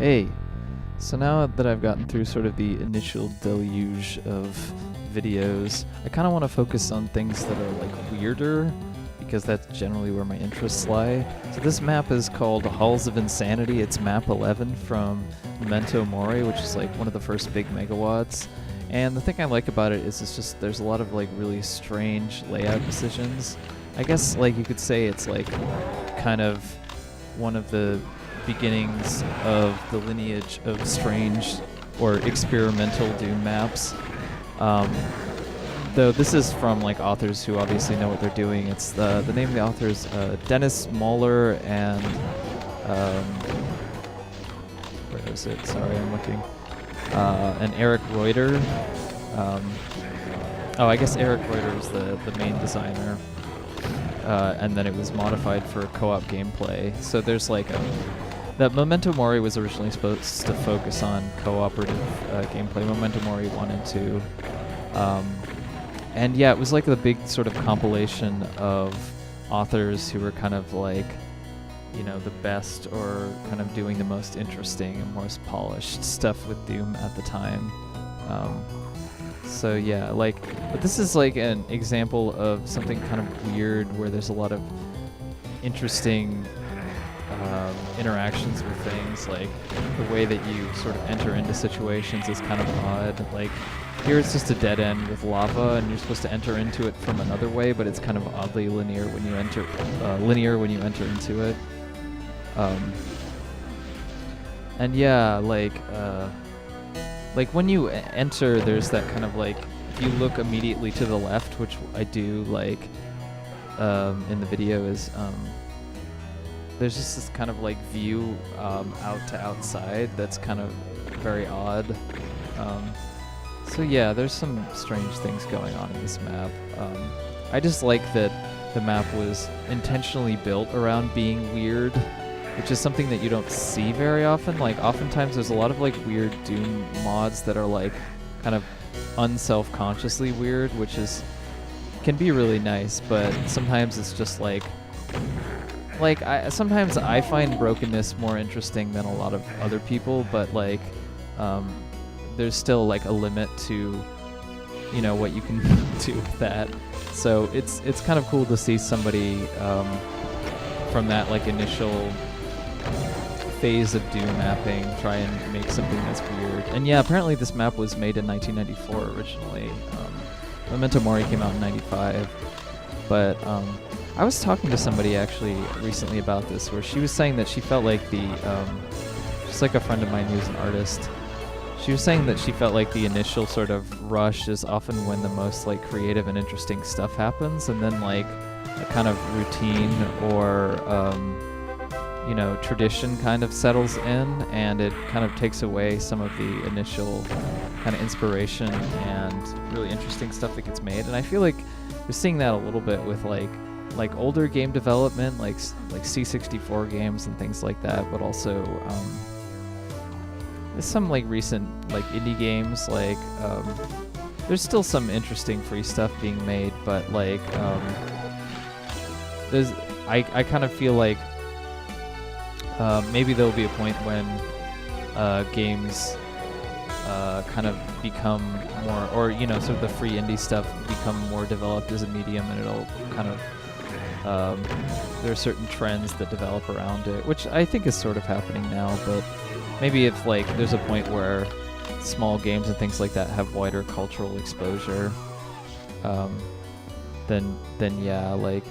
Hey, so now that I've gotten through sort of the initial deluge of videos, I kind of want to focus on things that are like weirder, because that's generally where my interests lie. So this map is called Halls of Insanity. It's map 11 from Memento Mori, which is like one of the first big megawatts. And the thing I like about it is it's just there's a lot of like really strange layout decisions. I guess like you could say it's like kind of one of the beginnings of the lineage of strange or experimental Doom maps. Though this is from like authors who obviously know what they're doing. It's the name of the author is Denis, Möller, and where is it? Sorry, I'm looking. And Eric Reuter. I guess Eric Reuter is the main designer. And then it was modified for co-op gameplay. So there's like that Memento Mori was originally supposed to focus on cooperative gameplay. Memento Mori 1 and 2. And yeah, it was like the big sort of compilation of authors who were kind of like, you know, the best or kind of doing the most interesting and most polished stuff with Doom at the time. So yeah, like, but this is like an example of something kind of weird where there's a lot of interesting interactions with things. Like the way that you sort of enter into situations is kind of odd. Like here it's just a dead end with lava, and you're supposed to enter into it from another way, but it's kind of oddly linear when you enter into it. And yeah, like when you enter, there's that kind of like, if you look immediately to the left, which I do like in the video, is there's just this kind of like view out to outside that's kind of very odd. So yeah, there's some strange things going on in this map. I just like that the map was intentionally built around being weird, which is something that you don't see very often. Like oftentimes there's a lot of like weird Doom mods that are like kind of unself-consciously weird, which can be really nice, but sometimes it's just like sometimes I find brokenness more interesting than a lot of other people, but like there's still like a limit to, you know, what you can do with that. So it's kind of cool to see somebody from that like initial phase of Doom mapping try and make something that's weird. And yeah, apparently this map was made in 1994 originally. Memento Mori came out in 95. But I was talking to somebody actually recently about this, where she was saying that she felt like just like a friend of mine who's an artist, she was saying that she felt like the initial sort of rush is often when the most like creative and interesting stuff happens, and then like a kind of routine or you know, tradition kind of settles in, and it kind of takes away some of the initial kind of inspiration and really interesting stuff that gets made. And I feel like we're seeing that a little bit with like older game development, like C64 games and things like that, but also there's some like recent like indie games, like there's still some interesting free stuff being made, but like I kind of feel like maybe there'll be a point when games kind of become more, or you know, sort of the free indie stuff become more developed as a medium, and it'll kind of there are certain trends that develop around it, which I think is sort of happening now. But maybe if like there's a point where small games and things like that have wider cultural exposure, then yeah, like.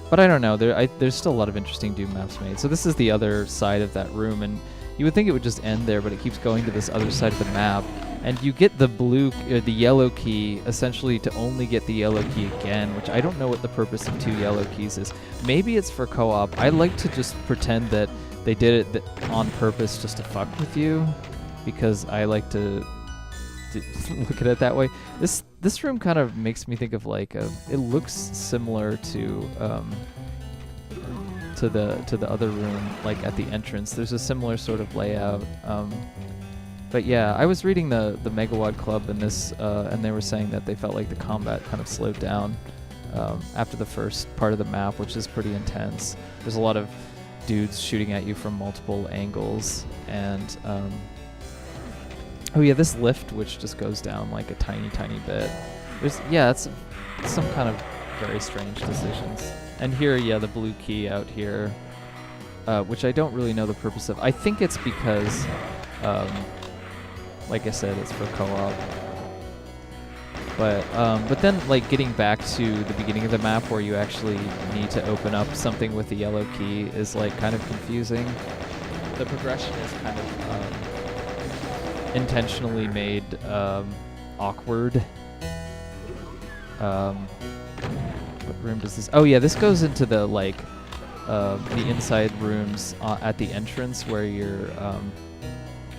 But I don't know. There's still a lot of interesting Doom maps made. So this is the other side of that room, and you would think it would just end there, but it keeps going to this other side of the map, and you get the yellow key essentially to only get the yellow key again, which I don't know what the purpose of 2 yellow keys is. Maybe it's for co-op. I like to just pretend that they did it on purpose just to fuck with you, because I like to look at it that way. This room kind of makes me think of like it looks similar to the other room, like at the entrance. There's a similar sort of layout. But yeah, I was reading the Megawatt Club in this, and they were saying that they felt like the combat kind of slowed down after the first part of the map, which is pretty intense. There's a lot of dudes shooting at you from multiple angles. And oh yeah, this lift which just goes down like a tiny bit. It's some kind of very strange decisions. And here, yeah, the blue key out here, which I don't really know the purpose of. I think it's because, like I said, it's for co-op. But then, like, getting back to the beginning of the map where you actually need to open up something with the yellow key is, like, kind of confusing. The progression is kind of intentionally made awkward. What room does this? Oh yeah, this goes into the like the inside rooms at the entrance where you're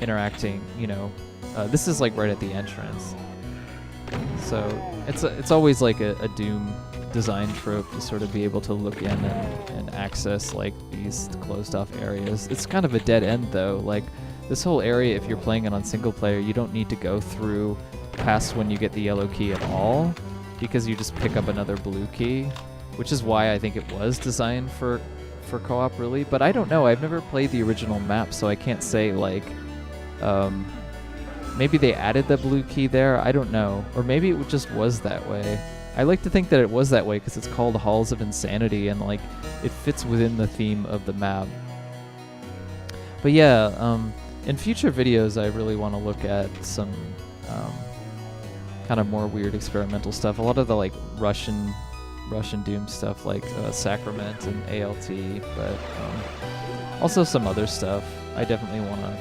interacting. You know, this is like right at the entrance. So it's always like a Doom design trope to sort of be able to look in and access like these closed off areas. It's kind of a dead end though. Like this whole area, if you're playing it on single player, you don't need to go through past when you get the yellow key at all, because you just pick up another blue key, which is why I think it was designed for co-op really. But I don't know, I've never played the original map, so I can't say like maybe they added the blue key there, I don't know. Or maybe it just was that way. I like to think that it was that way because it's called Halls of Insanity and like it fits within the theme of the map. But yeah, in future videos I really want to look at some kind of more weird experimental stuff. A lot of the like Russian Doom stuff like Sacrament and ALT, but also some other stuff. I definitely want to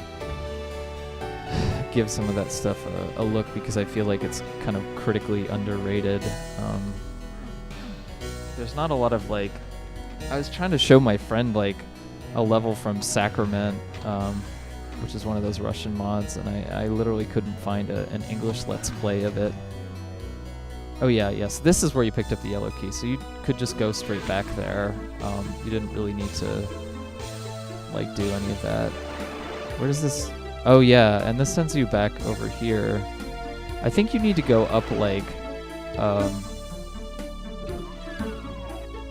give some of that stuff a look because I feel like it's kind of critically underrated. There's not a lot of like, I was trying to show my friend like a level from Sacrament, which is one of those Russian mods, and I literally couldn't find an English Let's Play of it. Oh yeah, yes, this is where you picked up the yellow key, so you could just go straight back there. You didn't really need to like do any of that. Where does this? Oh yeah, and this sends you back over here. I think you need to go up like,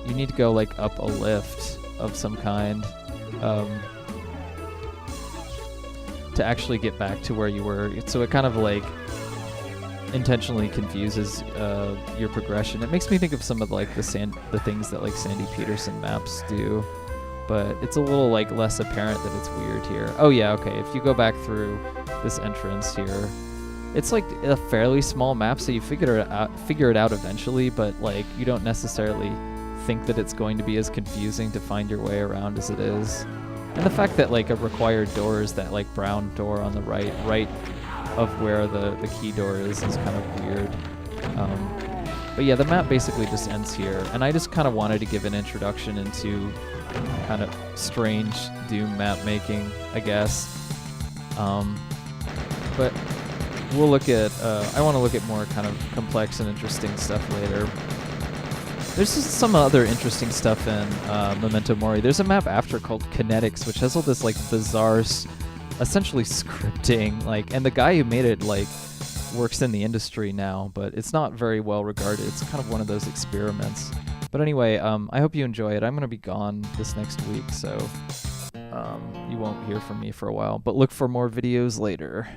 you need to go like up a lift of some kind, to actually get back to where you were. So it kind of like intentionally confuses your progression. It makes me think of some of like the things that like Sandy Peterson maps do, but it's a little like less apparent that it's weird here. Oh yeah, okay, if you go back through this entrance here, it's like a fairly small map, so you figure it out eventually, but like you don't necessarily think that it's going to be as confusing to find your way around as it is. And the fact that like a required door is that like brown door on the right of where the key door is kind of weird. But yeah, the map basically just ends here, and I just kind of wanted to give an introduction into kind of strange Doom map making, I guess. But we'll look at, I want to look at more kind of complex and interesting stuff later. There's just some other interesting stuff in Memento Mori. There's a map after called Kinetics, which has all this like bizarre, essentially scripting, like, and the guy who made it like works in the industry now, but it's not very well regarded. It's kind of one of those experiments. But anyway, I hope you enjoy it. I'm going to be gone this next week, so you won't hear from me for a while, but look for more videos later.